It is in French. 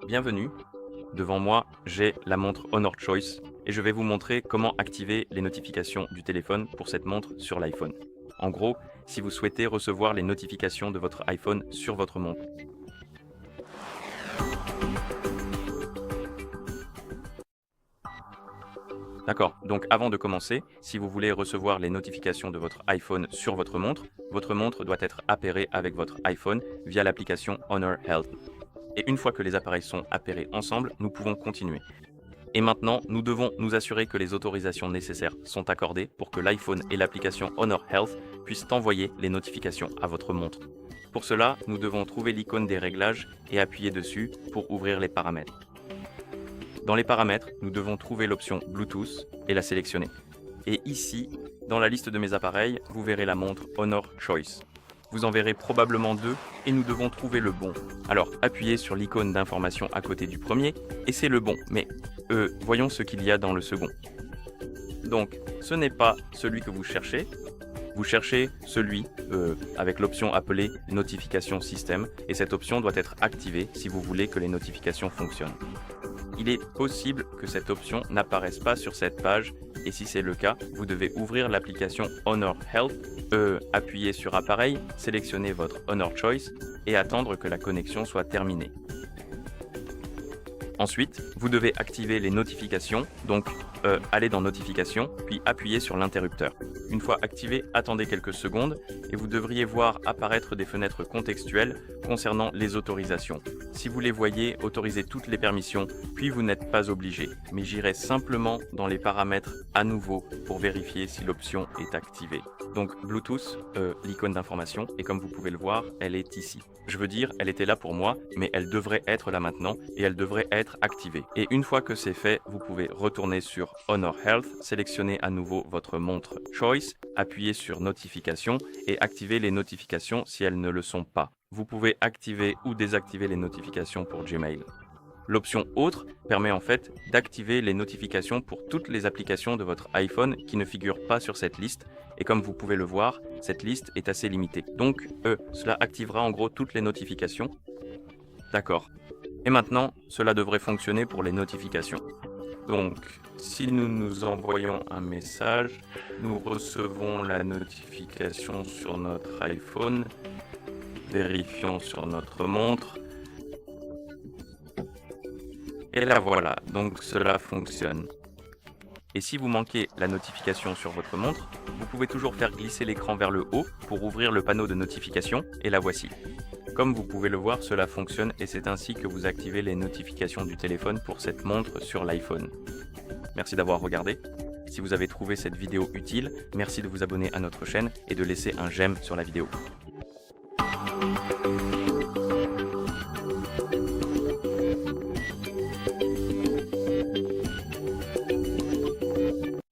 Bienvenue. Devant moi, j'ai la montre Honor Choice et je vais vous montrer comment activer les notifications du téléphone pour cette montre sur l'iPhone. En gros, si vous souhaitez recevoir les notifications de votre iPhone sur votre montre. D'accord, donc avant de commencer, si vous voulez recevoir les notifications de votre iPhone sur votre montre doit être appairée avec votre iPhone via l'application Honor Health. Et une fois que les appareils sont appairés ensemble, nous pouvons continuer. Et maintenant, nous devons nous assurer que les autorisations nécessaires sont accordées pour que l'iPhone et l'application Honor Health puissent envoyer les notifications à votre montre. Pour cela, nous devons trouver l'icône des réglages et appuyer dessus pour ouvrir les paramètres. Dans les paramètres, nous devons trouver l'option Bluetooth et la sélectionner. Et ici, dans la liste de mes appareils, vous verrez la montre Honor Choice. Vous en verrez probablement deux et nous devons trouver le bon. Alors, appuyez sur l'icône d'information à côté du premier et c'est le bon. Mais voyons ce qu'il y a dans le second. Donc, ce n'est pas celui que vous cherchez. Vous cherchez celui avec l'option appelée Notification System et cette option doit être activée si vous voulez que les notifications fonctionnent. Il est possible que cette option n'apparaisse pas sur cette page et si c'est le cas, vous devez ouvrir l'application Honor Health, appuyer sur Appareil, sélectionner votre Honor Choice et attendre que la connexion soit terminée. Ensuite, vous devez activer les notifications, donc aller dans Notifications, puis appuyer sur l'interrupteur. Une fois activé, attendez quelques secondes et vous devriez voir apparaître des fenêtres contextuelles concernant les autorisations. Si vous les voyez, autorisez toutes les permissions, puis vous n'êtes pas obligé. Mais j'irai simplement dans les paramètres à nouveau pour vérifier si l'option est activée. Donc Bluetooth, l'icône d'information, et comme vous pouvez le voir, elle est ici. Je veux dire, elle était là pour moi, mais elle devrait être là maintenant et elle devrait être activée. Et une fois que c'est fait, vous pouvez retourner sur Honor Health, sélectionner à nouveau votre montre Choice, appuyer sur Notification et activer les notifications si elles ne le sont pas. Vous pouvez activer ou désactiver les notifications pour Gmail. L'option Autre permet en fait d'activer les notifications pour toutes les applications de votre iPhone qui ne figurent pas sur cette liste. Et comme vous pouvez le voir, cette liste est assez limitée. Donc, cela activera en gros toutes les notifications. D'accord. Et maintenant, cela devrait fonctionner pour les notifications. Donc, si nous nous envoyons un message, nous recevons la notification sur notre iPhone. Vérifions sur notre montre. Et là voilà, donc cela fonctionne. Et si vous manquez la notification sur votre montre, vous pouvez toujours faire glisser l'écran vers le haut pour ouvrir le panneau de notification, et la voici. Comme vous pouvez le voir, cela fonctionne et c'est ainsi que vous activez les notifications du téléphone pour cette montre sur l'iPhone. Merci d'avoir regardé. Si vous avez trouvé cette vidéo utile, merci de vous abonner à notre chaîne et de laisser un j'aime sur la vidéo.